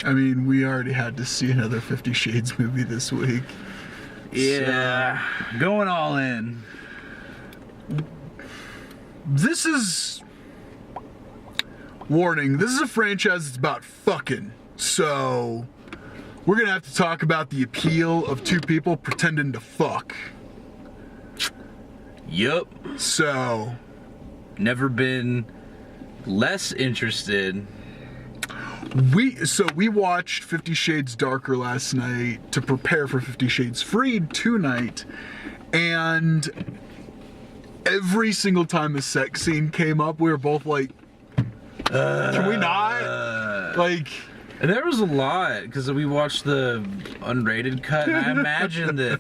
I mean, we already had to see another 50 Shades movie this week. Yeah, so, going all in. This is... Warning, this is a franchise that's about fucking. So, we're gonna have to talk about the appeal of two people pretending to fuck. Yup. So... Never been less interested. We watched 50 Shades Darker last night to prepare for 50 Shades Freed tonight, and every single time a sex scene came up, we were both like, can we not? Like... And there was a lot, because we watched the unrated cut, and I imagine that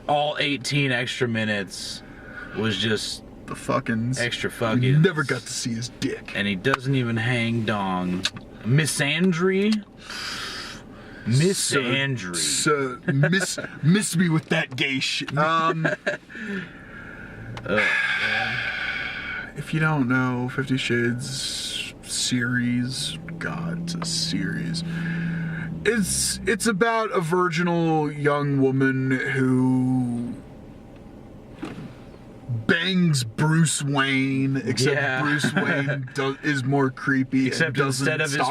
all 18 extra minutes was just... the fuckings. Extra fuckings. Never got to see his dick. And he doesn't even hang dong. Misandry? Misandry. So miss me with that gay shit. If you don't know, 50 Shades series, God, it's a series. It's about a virginal young woman who bangs Bruce Wayne, except Bruce Wayne is more creepy. Except instead of his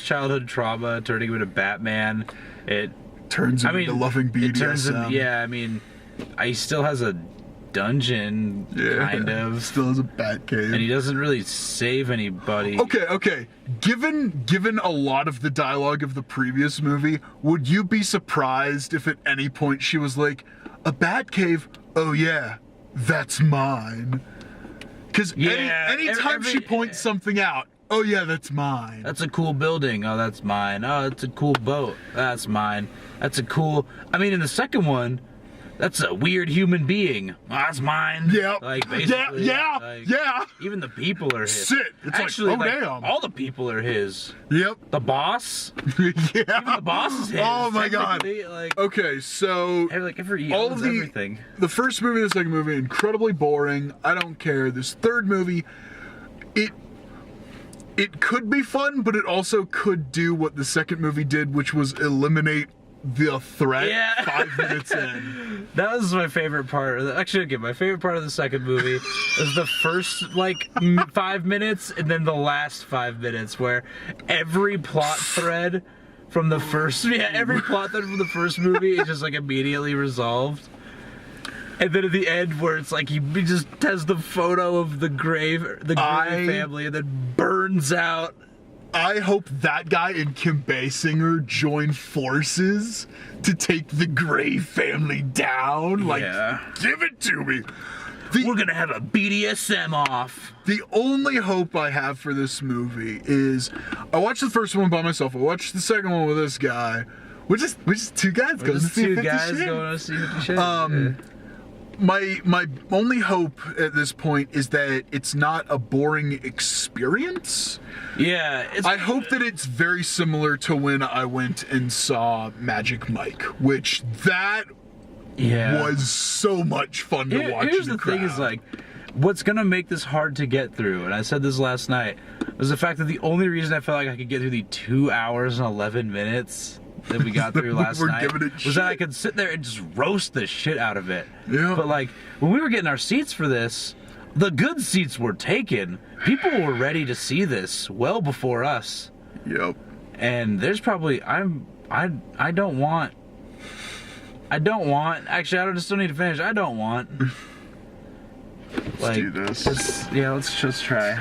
childhood trauma turning him into Batman, it turns him into loving BDSM. He still has a dungeon, kind of. Still has a bat cave. And he doesn't really save anybody. Okay. Given a lot of the dialogue of the previous movie, would you be surprised if at any point she was like, a bat cave? Oh yeah. That's mine. Because anytime she points something out, oh yeah, that's mine. That's a cool building. Oh, that's mine. Oh, that's a cool boat. That's mine. That's a cool... in the second one, that's a weird human being. Oh, that's mine. Yeah. Like, basically. Yeah. Even the people are his. Shit. It's actually, damn. All the people are his. Yep. The boss? Yeah. Even the boss is his. Oh my god. Okay, so... all of everything. The first movie and the second movie, incredibly boring. I don't care. This third movie, it could be fun, but it also could do what the second movie did, which was eliminate the threat 5 minutes in. That was my favorite part. Actually, again, my favorite part of the second movie is the first 5 minutes and then the last 5 minutes, where every plot thread from the first movie is just immediately resolved. And then at the end, where it's he just has the photo of the Gray family and then burns out. I hope that guy and Kim Basinger join forces to take the Gray family down. Give it to me. We're gonna have a BDSM off. The only hope I have for this movie is, I watched the first one by myself. I watched the second one with this guy. We're just two guys going to see 50 Shades. My only hope at this point is that it's not a boring experience. Yeah. I hope that it's very similar to when I went and saw Magic Mike, which was so much fun to watch. Here's the thing is what's gonna make this hard to get through, and I said this last night, was the fact that the only reason I felt like I could get through the 2 hours and 11 minutes that we got through last night was that I could sit there and just roast the shit out of it. Yeah. But when we were getting our seats for this, the good seats were taken. People were ready to see this well before us. Yep. And there's probably I don't want. Actually, I just don't need to finish. I don't want. Let's do this. Let's just try.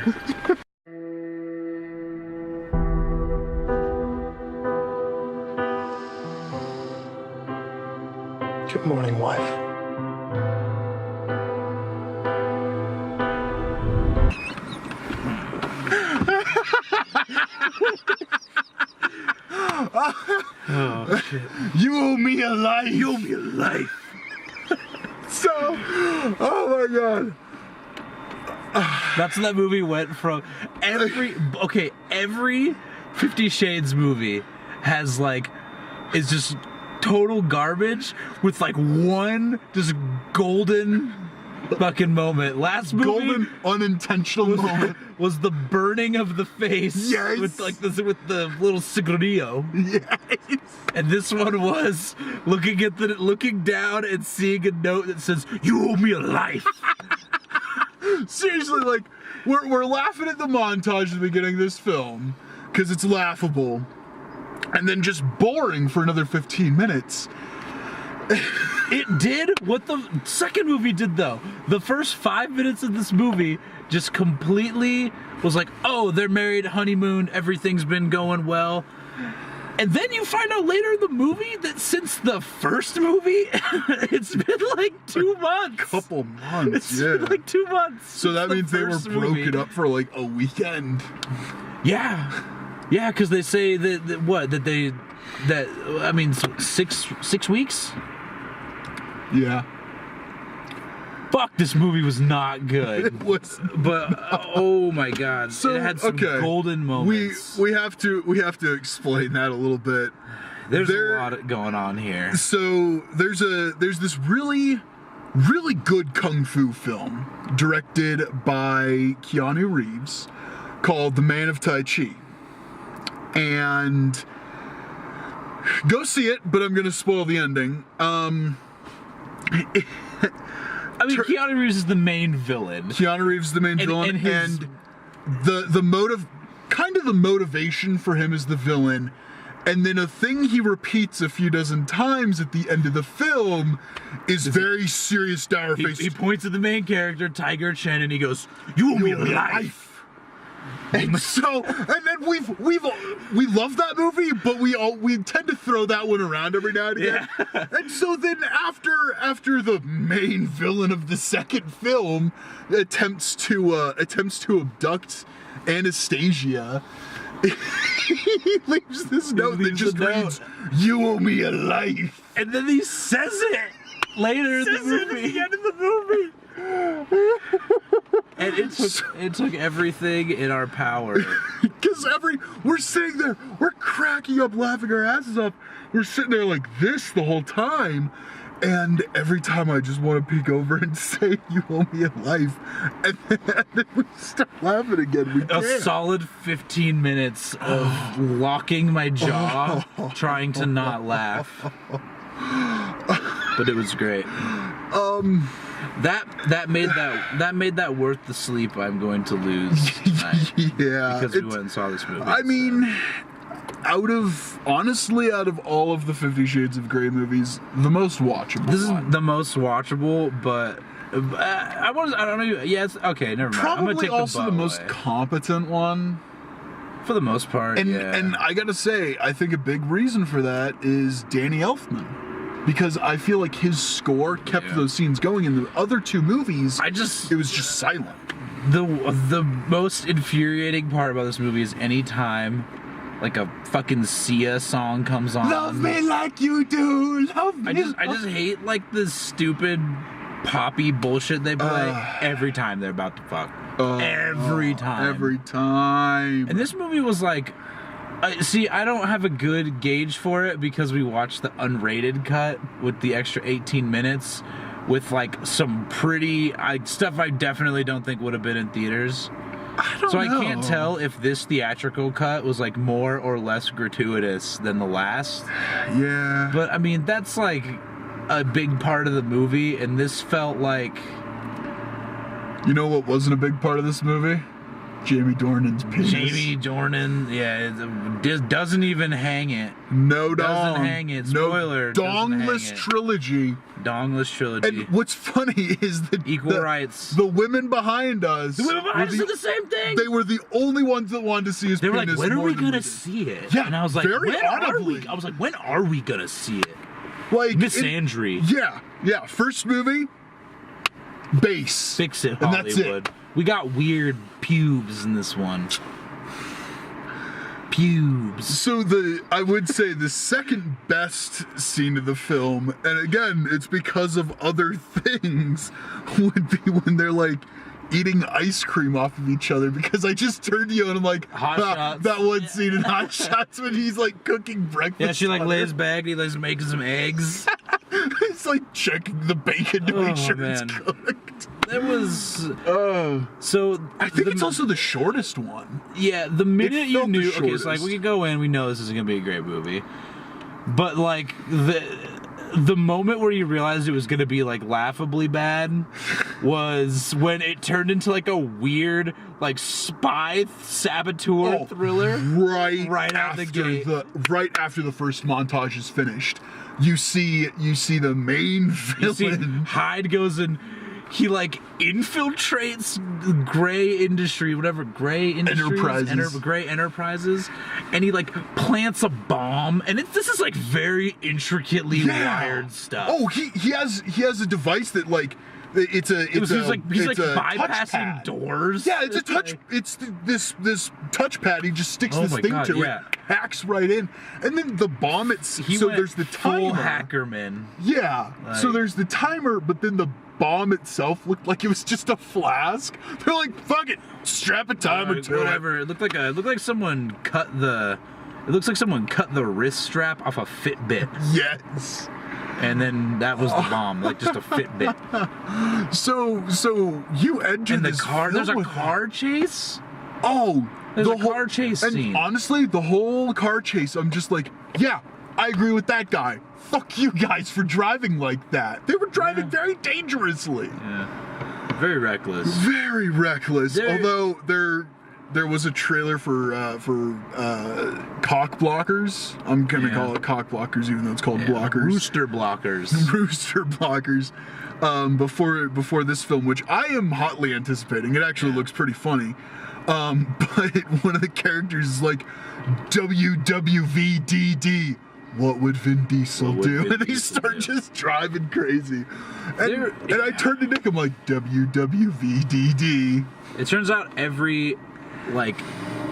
Good morning, wife. Oh, shit. You owe me a life. You owe me a life. So, oh my god. That's when that movie went from every 50 Shades movie has is just total garbage with one just golden fucking moment. Last movie, golden unintentional moment was the burning of the face. Yes. With like this, with the little cigarillo. Yes. And this one was looking down and seeing a note that says, "You owe me a life." Seriously, like we're laughing at the montage at the beginning of this film because it's laughable, and then just boring for another 15 minutes. It did what the second movie did, though. The first 5 minutes of this movie just completely was like, oh, they're married, honeymoon, everything's been going well. And then you find out later in the movie that since the first movie, it's been like 2 months. Couple months, It's been like 2 months. So that means they were broken up for like a weekend. Yeah. Yeah, because they say I mean, 6 weeks? Yeah. Fuck, this movie was not good. It was, but oh my god, so, it had some golden moments. We have to explain that a little bit. There's a lot going on here. So there's this really good kung fu film directed by Keanu Reeves called The Man of Tai Chi. And go see it, but I'm gonna spoil the ending. I mean, Keanu Reeves is the main villain. Keanu Reeves is the main villain, and the motivation for him as the villain, and then a thing he repeats a few dozen times at the end of the film is very serious, dour-faced. He points at the main character, Tiger Chen, and he goes, "You owe me a life." And then we love that movie, but we tend to throw that one around every now and again. Yeah. And so then after the main villain of the second film attempts to abduct Anastasia, he leaves this note that just reads, "You owe me a life," and then he says it later in the movie. At the end of the movie. And it took everything in our power. Because we're sitting there, we're cracking up, laughing our asses off. We're sitting there like this the whole time. And every time I just want to peek over and say, "You owe me a life." And then we start laughing again. We can't. A solid 15 minutes of locking my jaw, trying to not laugh. But it was great. That made that worth the sleep I'm going to lose tonight. Yeah, because we went and saw this movie. I mean, out of all of the 50 Shades of Grey movies, the most watchable. This is the most watchable, but I don't know. Yes, okay, never mind. Probably I'm gonna take also the most away. competent one. For the most part, and I gotta say, I think a big reason for that is Danny Elfman. Because I feel like his score kept those scenes going. In the other two movies, it was just silent. The most infuriating part about this movie is anytime like a fucking Sia song comes on. Love me like you do, love me. I just hate like the stupid poppy bullshit they play every time they're about to fuck. Every time. And this movie was like, I don't have a good gauge for it because we watched the unrated cut with the extra 18 minutes with like some pretty stuff I definitely don't think would have been in theaters. I can't tell if this theatrical cut was like more or less gratuitous than the last. Yeah. But I mean, that's like a big part of the movie, and this felt like... You know what wasn't a big part of this movie? Jamie Dornan's penis. Jamie Dornan, it doesn't even hang it. No dong. Doesn't hang it. Spoiler. No dongless trilogy. Dongless trilogy. And what's funny is that equal rights. The women behind us. The women behind us did the same thing. They were the only ones that wanted to see his penis. They were like, when are we gonna see it? Yeah. And I was like, when are we gonna see it? Like Miss Andry. Yeah. First movie. Base. Fix it, Hollywood. And that's it. We got weird pubes in this one. Pubes. So I would say the second best scene of the film, and again, it's because of other things, would be when they're like eating ice cream off of each other, because I just turned to you and I'm like, that one scene in Hot Shots when he's like cooking breakfast. Yeah, she like lays back and he like making some eggs. It's like checking the bacon to make sure it's cooked. It was so. I think it's also the shortest one. Yeah, the minute you knew, okay, shortest. so like we could go in, we know this is gonna be a great movie, but like the moment where you realized it was gonna be like laughably bad was when it turned into like a weird like spy saboteur thriller. Right out the gate. Right after the first montage is finished, you see the main villain. Hyde goes in. He like infiltrates Gray Enterprises, and he like plants a bomb, and this is like very intricately wired stuff. Oh, he has a device that like he's like bypassing doors. Yeah, it's a touch. It's this touchpad. He just sticks this thing to it, hacks right in, and then the bomb. There's the timer. Full Hackerman. Yeah. So there's the timer, but then the bomb itself looked like it was just a flask. They're like, fuck it, strap a timer to whatever. It looked like someone cut the. It looks like someone cut the wrist strap off a Fitbit. Yes. And then that was the bomb, like just a Fitbit. So you enter and this car. There's a film car chase. Oh, there's a car chase and scene. Honestly, the whole car chase, I'm just like, yeah, I agree with that guy. Fuck you guys for driving like that. They were driving very dangerously. Yeah. Very reckless. Very reckless. Although there was a trailer for cock blockers. I'm gonna call it cock blockers, even though it's called blockers. Rooster blockers. Rooster blockers. Before this film, which I am hotly anticipating. It actually looks pretty funny. But one of the characters is like, WWVDD. What would Vin Diesel do? And they start just driving crazy. And I turned to Nick, I'm like, WWVDD. It turns out every, like,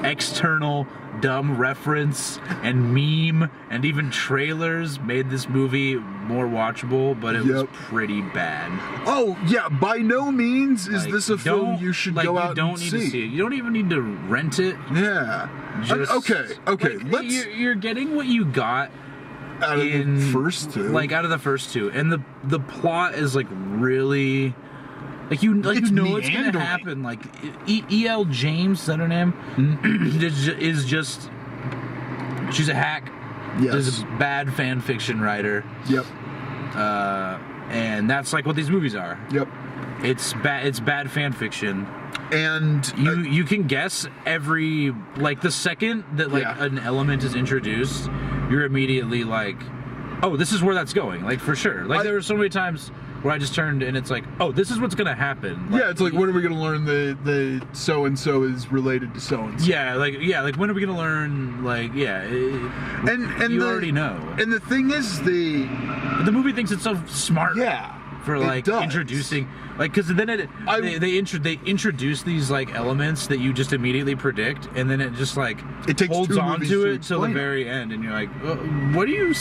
external dumb reference and meme and even trailers made this movie more watchable, but it was pretty bad. Oh, yeah, by no means is this a film you should go out and see. You don't need to see it. You don't even need to rent it. Yeah. Okay, like, you're getting what you got out of the first two. Like, out of the first two. And the plot is, like, really... Like, you know what's going to happen. Like, E.L. James, is that her name? is just... She's a hack. Yes. She's a bad fan fiction writer. Yep. And that's, like, what these movies are. Yep. It's bad fan fiction. And... You can guess every... Like, the second that, like, an element is introduced, you're immediately like, oh, this is where that's going. Like, for sure. Like, there were so many times where I just turned and it's like, oh, this is what's going to happen. Like, yeah, it's like, when are we going to learn the so-and-so is related to so-and-so? Yeah, like, when are we going to learn, like, and you already know. And the thing is, the movie thinks it's so smart. Yeah. For, like, introducing... Like, because then they introduce these, like, elements that you just immediately predict, and then it just, like, it takes holds on to it till the very end, and you're like, what are you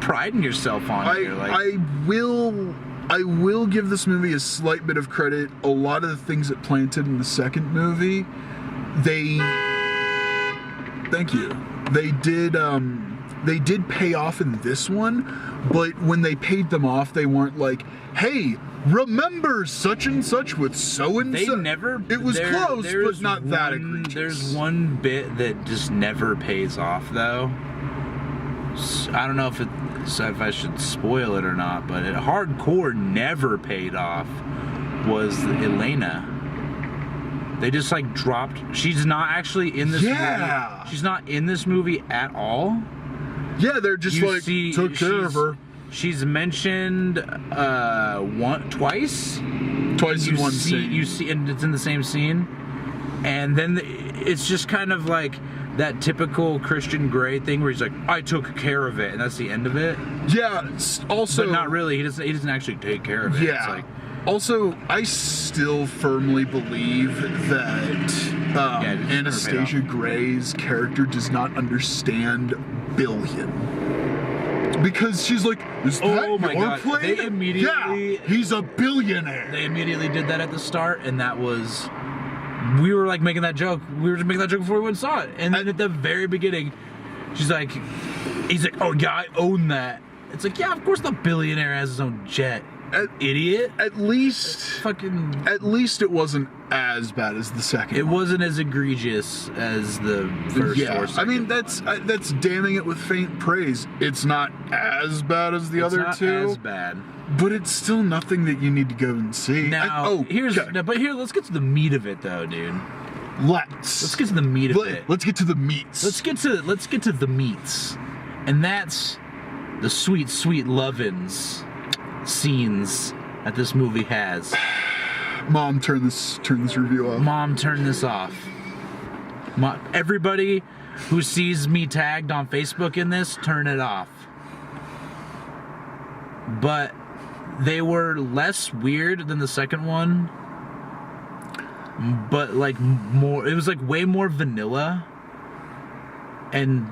priding yourself on here? Like, I will give this movie a slight bit of credit. A lot of the things it planted in the second movie, thank you. They did pay off in this one, but when they paid them off, they weren't like, hey, remember such and such with so and so. They never. It was close, but not that egregious. There's one bit that just never pays off, though. I don't know if I should spoil it or not, but hardcore never paid off. Was Elena. They just, like, dropped. She's not actually in this movie. She's not in this movie at all. Yeah, they're just took care of her. She's mentioned twice. Twice in one scene. You see, and it's in the same scene. And then it's just kind of like that typical Christian Grey thing where he's like, I took care of it, and that's the end of it. Yeah, also... But not really. He doesn't actually take care of it. Yeah. It's like, also, I still firmly believe that Anastasia Gray's character does not understand billion. Because she's like, is that your plane? They immediately... Yeah, he's a billionaire. They immediately did that at the start, and that was... We were, like, making that joke. We were just making that joke before we went and saw it. And then at the very beginning, he's like, oh, yeah, I own that. It's like, yeah, of course the billionaire has his own jet. Idiot. At least it wasn't as bad as the second. It wasn't as egregious as the first. Yeah, I mean that's damning it with faint praise. It's not as bad as the other two. It's not as bad, but it's still nothing that you need to go and see. Now, let's get to the meat of it, though, dude. Let's get to the meat of it. Let's get to the meats. Let's get to the meats, and that's the sweet, sweet lovin's scenes that this movie has. Mom, turn this review off. Mom, turn this off. Everybody who sees me tagged on Facebook in this, turn it off. But they were less weird than the second one, but like more. It was like way more vanilla, and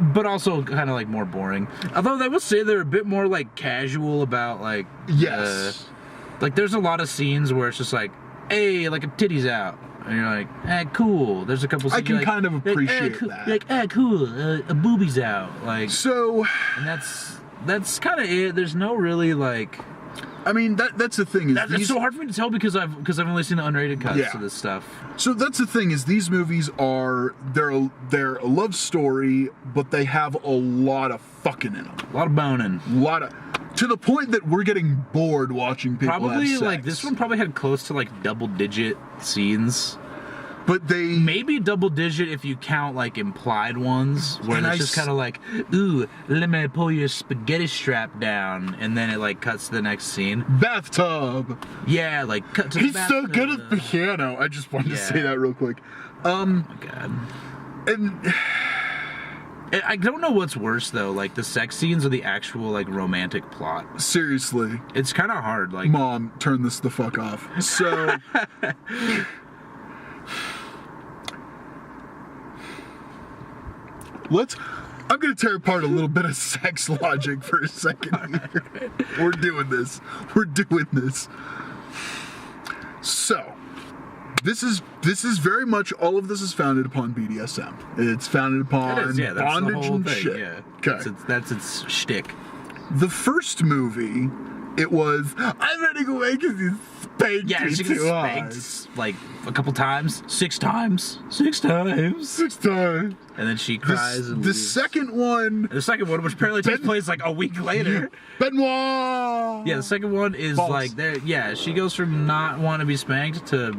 but also kind of like more boring. Although I will say they're a bit more like casual about like like there's a lot of scenes where it's just like, hey, like a titty's out, and you're like, cool. There's a couple scenes I can kind of appreciate that. Like, cool, a boobie's out, like so. And that's kind of it. There's no really like. I mean, that's the thing. It's so hard for me to tell because I've only seen the unrated cuts of this stuff. So that's the thing is these movies they're a love story, but they have a lot of fucking in them. A lot of boning. To the point that we're getting bored watching people probably have sex. Like this one probably had close to like double-digit scenes. But they maybe double-digit if you count like implied ones, where it's just kind of like, ooh, let me pull your spaghetti strap down, and then it like cuts to the next scene. Bathtub. Yeah, like cut to the bathtub. He's so good at the piano. I just wanted to say that real quick. Oh my god. And I don't know what's worse though, like the sex scenes or the actual like romantic plot. Seriously, it's kind of hard. Like, Mom, turn this the fuck off. So. I'm gonna tear apart a little bit of sex logic for a second here. We're doing this. So, this is very much, all of this is founded upon BDSM. It's founded upon bondage and shit. Yeah. Okay. That's its shtick. The first movie, it was, I'm running away because he's spanked me she too spanked like a couple times. 6 times. And then she cries and the leaves. second one, which apparently takes place like a week later. Benoit. Yeah, the second one is Balls. like there. Yeah, she goes from not wanting to be spanked to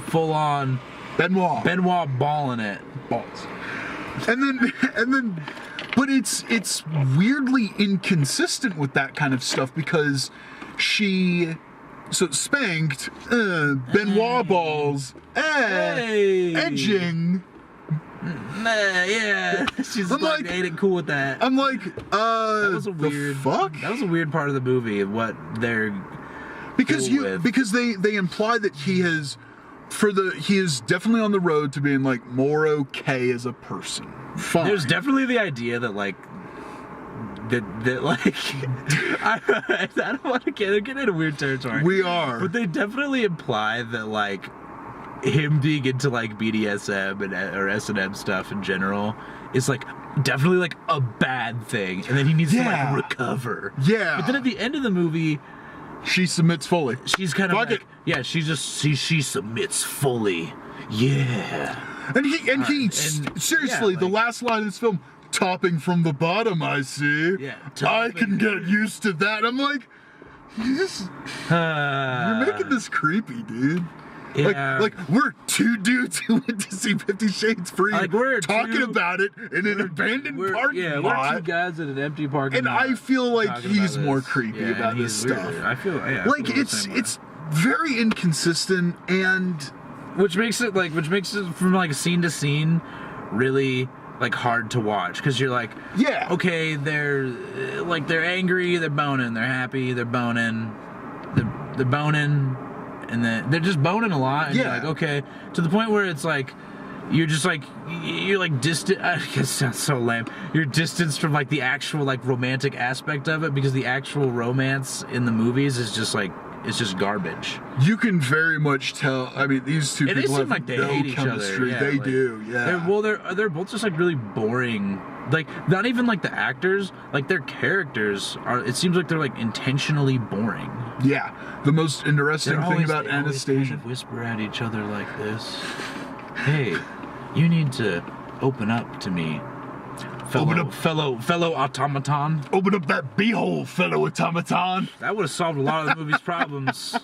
full on Benoit balling it. Balls. And then, but it's weirdly inconsistent with that kind of stuff because spanked, Benoit balls, edging. Yeah, she's like, ain't it cool with that? I'm like, that was a weird. Fuck? That was a weird part of the movie. What they're because they imply that he is definitely on the road to being like more okay as a person. Fine. There's definitely the idea that like that like I don't want to get into weird territory. We are, but they definitely imply that like him being into like BDSM or S&M stuff in general is like definitely like a bad thing, and then he needs to like recover. Yeah. But then at the end of the movie, she submits fully. She's kind of like, she submits fully. Yeah. And seriously, the last line of this film, topping from the bottom, I see. Yeah. I can get used to that. I'm like, you're making this creepy, dude. Yeah. Like we're 2 dudes who went to see 50 Shades Free, like talking about it in an abandoned parking lot. We're 2 guys in an empty parking lot. And I feel like he's more creepy about this stuff. I feel like it's very inconsistent, and which makes it from like scene to scene really like hard to watch because you're like, okay, they're angry, they're boning, they're happy, they're boning, they're boning. And then they're just boning a lot, and you're like, okay, to the point where it's like, you're distant. I guess it sounds so lame. You're distanced from like the actual like romantic aspect of it because the actual romance in the movies is just like is just garbage. You can very much tell. I mean, these two people have like they no hate chemistry. each other. Yeah, they like, do, yeah. They're both just like really boring. Like, not even like the actors, like their characters are. It seems like they're like intentionally boring. Yeah, the most interesting thing about Anastasia, kind of whisper at each other like this. Hey, you need to open up to me, fellow automaton. Open up that beehole, fellow automaton. That would have solved a lot of the movie's problems.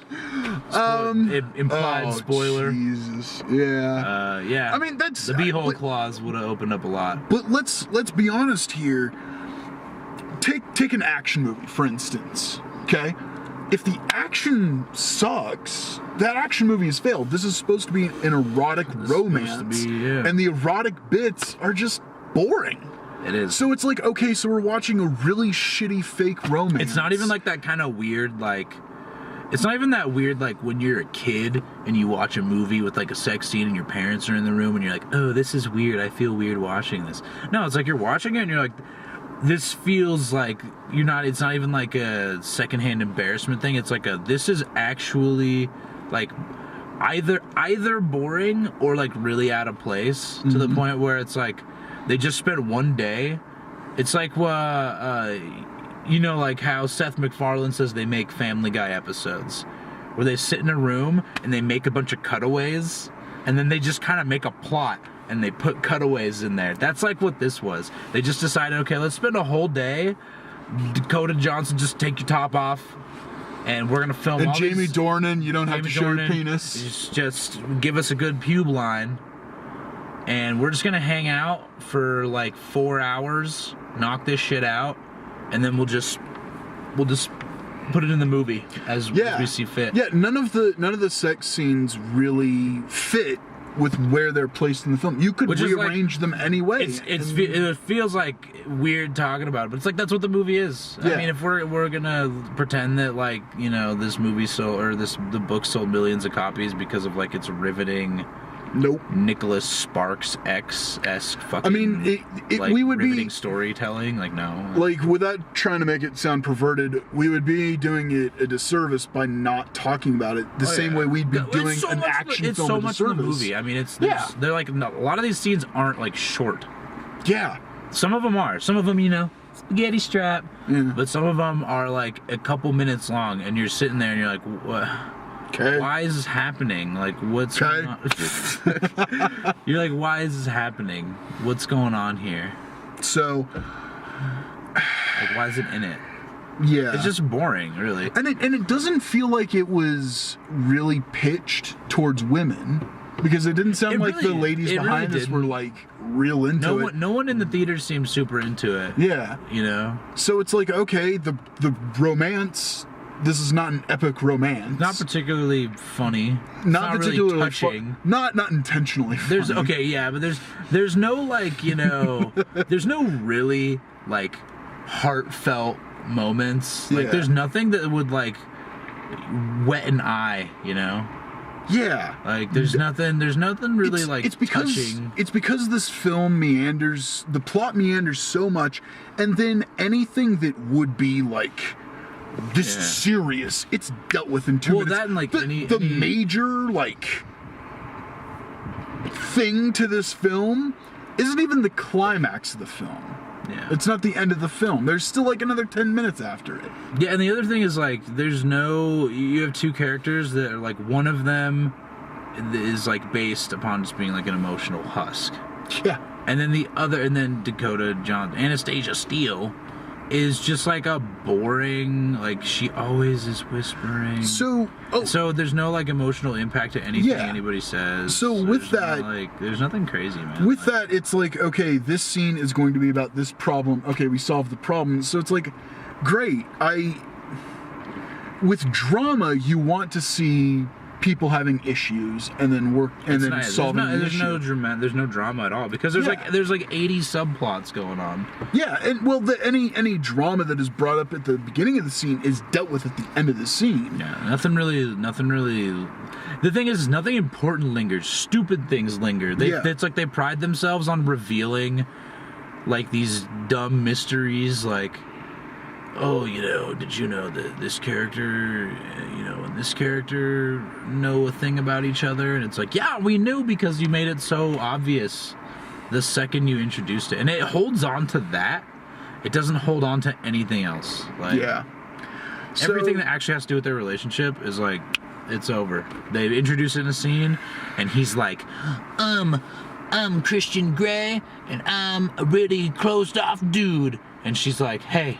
Implied spoiler. Jesus. Yeah. Yeah. I mean, that's the beehole clause would have opened up a lot. But let's be honest here. Take an action movie, for instance. Okay? If the action sucks, that action movie has failed. This is supposed to be an erotic romance, and the erotic bits are just boring. It is. So it's like, okay, so we're watching a really shitty fake romance. It's not even like that kind of weird, like... It's not even that weird, like, when you're a kid and you watch a movie with, like, a sex scene and your parents are in the room and you're like, oh, this is weird. I feel weird watching this. No, it's like you're watching it and you're like... This feels like it's not even like a secondhand embarrassment thing. It's like this is actually like either boring or like really out of place to the point where it's like they just spent one day. It's like like how Seth MacFarlane says they make Family Guy episodes where they sit in a room and they make a bunch of cutaways and then they just kind of make a plot. And they put cutaways in there. That's like what this was. They just decided, okay, let's spend a whole day. Dakota Johnson, just take your top off, and we're gonna film. And Jamie Dornan, you don't have to show your penis. Just give us a good pube line, and we're just gonna hang out for like 4 hours, knock this shit out, and then we'll just put it in the movie as we see fit. Yeah, none of the sex scenes really fit with where they're placed in the film. You could rearrange them anyway. It feels like weird talking about it, but it's like that's what the movie is. Yeah. I mean, if we're gonna pretend that like this movie the book sold millions of copies because of like its riveting. Nope. Nicholas Sparks X-esque fucking. I mean, we would riveting storytelling. Like no. Like without trying to make it sound perverted, we would be doing it a disservice by not talking about it the same way we'd be doing an action film. It's so much in the movie. I mean, they're like a lot of these scenes aren't like short. Yeah. Some of them are. Some of them, spaghetti strap. Yeah. But some of them are like a couple minutes long, and you're sitting there and you're like, what? Okay. Why is this happening? Like, what's going on? You're like, why is this happening? What's going on here? So, like, why is it in it? Yeah. It's just boring, really. And it doesn't feel like it was really pitched towards women, because it didn't sound like the ladies behind us were like real into it. No one in the theater seemed super into it. Yeah. So it's like, okay, the romance. This is not an epic romance. Not particularly funny. Not particularly really touching. Not intentionally funny. But there's no like there's no really like heartfelt moments. Like there's nothing that would like wet an eye. Yeah. Like there's nothing really like touching. It's because this film meanders. The plot meanders so much, and then anything that would be like. This is serious. It's dealt with in 2 minutes. That and like the major like thing to this film isn't even the climax of the film. Yeah. It's not the end of the film. There's still like another 10 minutes after it. Yeah, and the other thing is like you have two characters that are like one of them is like based upon just being like an emotional husk. Yeah. And then Dakota Johnson, Anastasia Steele is just like a boring, like she always is whispering. So there's no like emotional impact to anything anybody says. So with that, there's nothing crazy, man. With that, it's like, okay, this scene is going to be about this problem. Okay, we solved the problem. So it's like, great. With drama, you want to see people having issues and then solving the issue. There's no drama at all because there's like 80 subplots going on. Yeah, and any drama that is brought up at the beginning of the scene is dealt with at the end of the scene. Yeah, nothing really. The thing is, nothing important lingers. Stupid things linger. It's like they pride themselves on revealing like these dumb mysteries, like oh, did you know that this character, and this character know a thing about each other? And it's like, yeah, we knew because you made it so obvious the second you introduced it. And it holds on to that. It doesn't hold on to anything else. Like, yeah. Everything that actually has to do with their relationship is like, it's over. They introduce it in a scene, and he's like, I'm Christian Grey, and I'm a really closed off dude. And she's like, hey,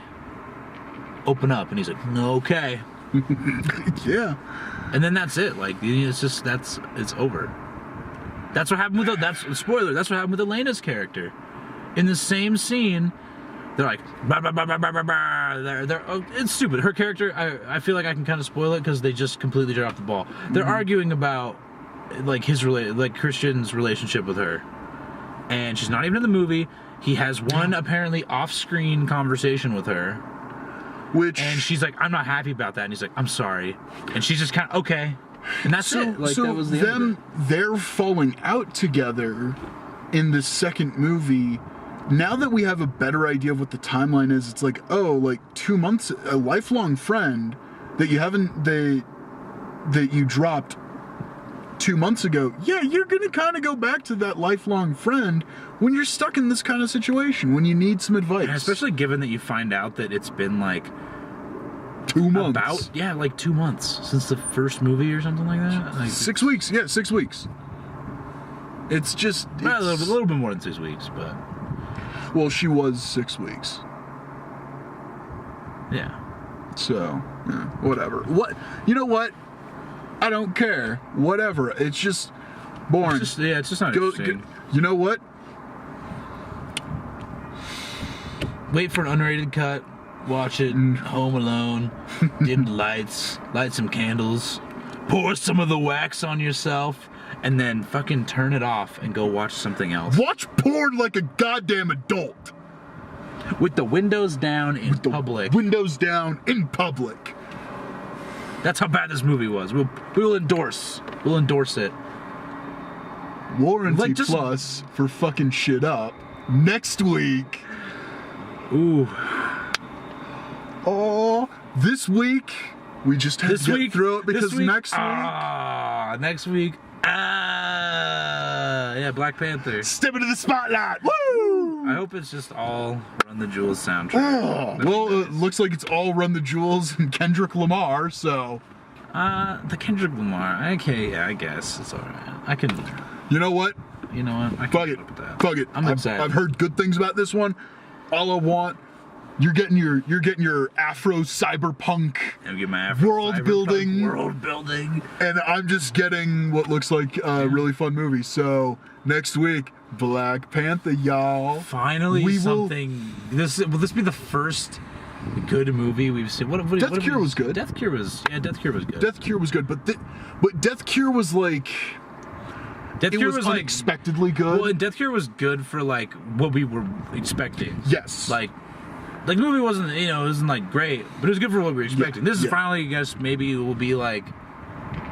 open up. And he's like, no, okay. Yeah. And then that's it. Like, it's just, it's over. That's what happened with spoiler, that's what happened with Elena's character. In the same scene, they're like, bah, bah, bah, bah, bah, bah, bah. It's stupid. Her character, I feel like I can kind of spoil it because they just completely dropped the ball. They're arguing about like Christian's relationship with her, and she's not even in the movie. He has one apparently off-screen conversation with her, and she's like, I'm not happy about that, and he's like, I'm sorry, and she's just kind of okay, and that's it. Like, that was the end of it. They're falling out together in the second movie. Now that we have a better idea of what the timeline is, it's like, oh, like 2 months, a lifelong friend that you dropped 2 months ago. Yeah, you're gonna kind of go back to that lifelong friend when you're stuck in this kind of situation, when you need some advice. And especially given that you find out that it's been like 2 months. Like 2 months since the first movie or something like that. Like, 6 weeks. Yeah, 6 weeks. It's just a little bit more than 6 weeks, but. Well, she was 6 weeks. Yeah. So, yeah, whatever. What? You know what? I don't care. Whatever. It's just boring. It's just not interesting. You know what? Wait for an unrated cut. Watch it. Home alone. Dim the lights. Light some candles. Pour some of the wax on yourself. And then fucking turn it off and go watch something else. Watch porn like a goddamn adult. With the windows down in public. Windows down in public. That's how bad this movie was. We'll endorse it. Warranty plus for fucking shit up. Next week. Ooh. Oh, this week we just had to get through it because next week. Yeah, Black Panther. Step into the spotlight. Woo! I hope it's just all Run the Jewels soundtrack. Oh, well, it looks like it's all Run the Jewels and Kendrick Lamar, so. The Kendrick Lamar. Okay, yeah, I guess it's all right. I can. You know what? I can Fuck it. put up with that. Fuck it. I'm upset. I've heard good things about this one. All I want. You're getting your Afro cyberpunk world building, and I'm just getting what looks like a really fun movie. So next week, Black Panther, y'all. Finally, will this be the first good movie we've seen? Death Cure was good. Death Cure was good. Death Cure was good, but Death Cure was like. It was unexpectedly good. Well, Death Cure was good for like what we were expecting. Yes. Like the movie wasn't, it wasn't like great, but it was good for what we were expecting. This is finally, I guess, maybe it will be like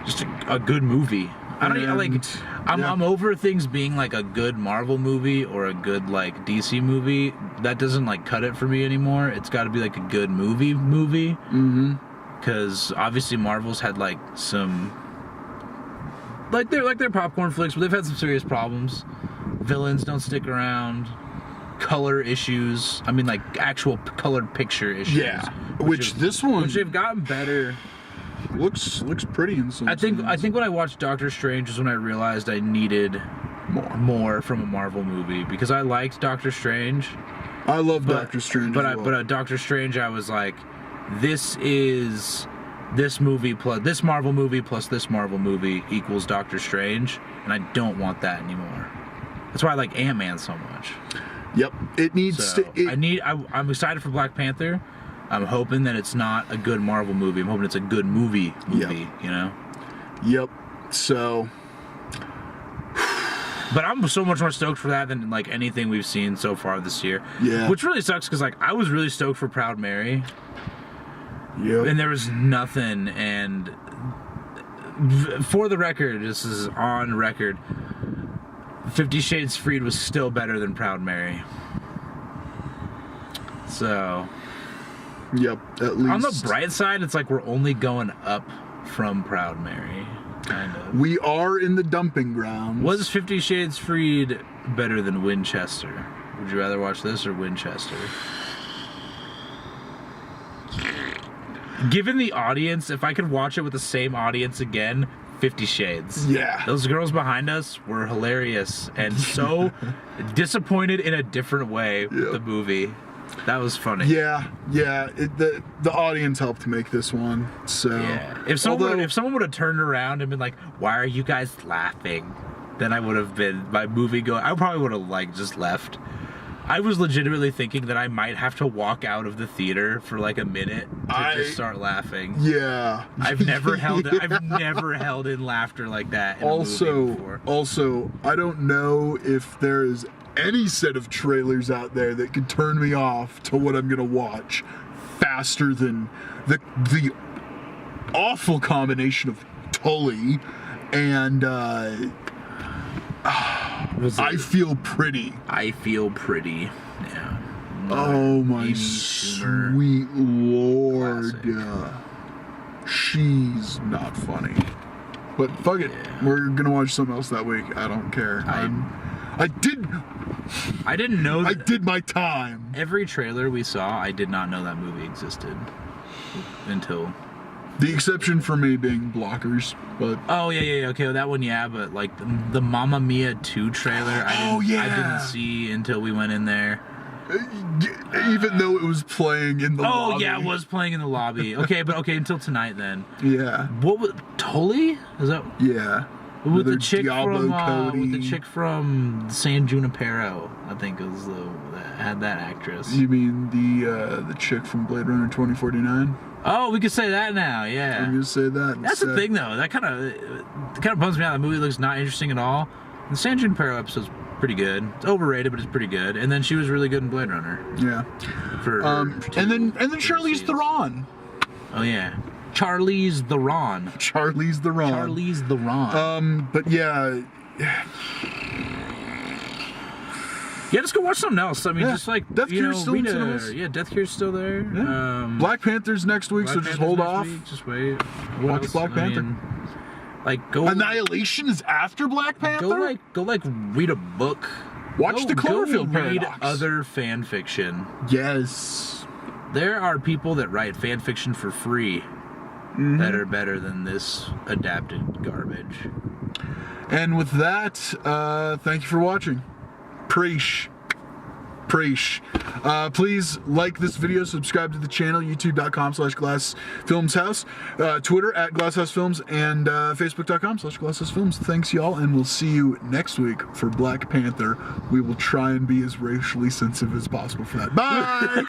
just a good movie. I'm over things being like a good Marvel movie or a good like DC movie. That doesn't like cut it for me anymore. It's got to be like a good movie. Mm-hmm. Because obviously Marvel's had like some they're popcorn flicks, but they've had some serious problems. Villains don't stick around. Color issues. I mean, like actual colored picture issues. Yeah, which they've gotten better. Looks pretty in some. I think when I watched Doctor Strange is when I realized I needed more from a Marvel movie, because I liked Doctor Strange. I love Doctor Strange, but Doctor Strange, I was like, this is this movie plus this Marvel movie plus this Marvel movie equals Doctor Strange, and I don't want that anymore. That's why I like Ant-Man so much. Yep, it needs I'm excited for Black Panther. I'm hoping that it's not a good Marvel movie. I'm hoping it's a good movie. Yep. Yep. So. But I'm so much more stoked for that than like anything we've seen so far this year. Yeah. Which really sucks because like I was really stoked for Proud Mary. Yeah. And there was nothing. And for the record, this is on record. 50 Shades Freed was still better than Proud Mary. So, Yep, at least. On the bright side, it's like we're only going up from Proud Mary, kind of. We are in the dumping grounds. Was 50 Shades Freed better than Winchester? Would you rather watch this or Winchester? Given the audience, if I could watch it with the same audience again, 50 Shades. Yeah. Those girls behind us were hilarious and so disappointed in a different way with the movie. That was funny. Yeah. The audience helped make this one. So yeah. If someone would have turned around and been like, "Why are you guys laughing?" then I would have been my movie going. I probably would have like just left. I was legitimately thinking that I might have to walk out of the theater for like a minute to just start laughing. Yeah. I've never held in laughter like that in a movie before. Also, I don't know if there is any set of trailers out there that could turn me off to what I'm gonna watch faster than the awful combination of Tully and I Feel Pretty. I Feel Pretty. Yeah. Oh my sweet lord. She's not funny. But fuck it. Yeah. We're gonna watch something else that week. I don't care. I didn't know I did my time. Every trailer we saw, I did not know that movie existed until the exception for me being Blockers, but okay, well, that one, but like the Mamma Mia 2 trailer, I didn't see until we went in there. Even though it was playing in the lobby. Oh yeah, it was playing in the lobby. Okay, but until tonight then. Yeah. What was Tully? Is that? Yeah. With the chick from San Junipero, I think it was had that actress. You mean the chick from Blade Runner 2049? Oh, we could say that now, yeah. I'm gonna say that. That's the thing, though. That kind of bums me out. The movie looks not interesting at all. The San Junipero episode's pretty good. It's overrated, but it's pretty good. And then she was really good in Blade Runner. Yeah. And then Charlize Theron. Oh yeah. Charlize Theron. But yeah. Yeah, just go watch something else. I mean, just like Death Cure's still in cinemas. Yeah, Death Cure's still there. Yeah. Black Panther's next week, so just hold off. Just wait. Watch Black Panther. Go. Annihilation is after Black Panther. Go read a book. Watch the Cloverfield Paradox. Read other fan fiction. Yes. There are people that write fan fiction for free that are better than this adapted garbage. And with that, thank you for watching. Preach. Please like this video, subscribe to the channel, youtube.com/glassfilmshouse, Twitter @glasshousefilms, and facebook.com/glasshousefilms. Thanks, y'all, and we'll see you next week for Black Panther. We will try and be as racially sensitive as possible for that. Bye!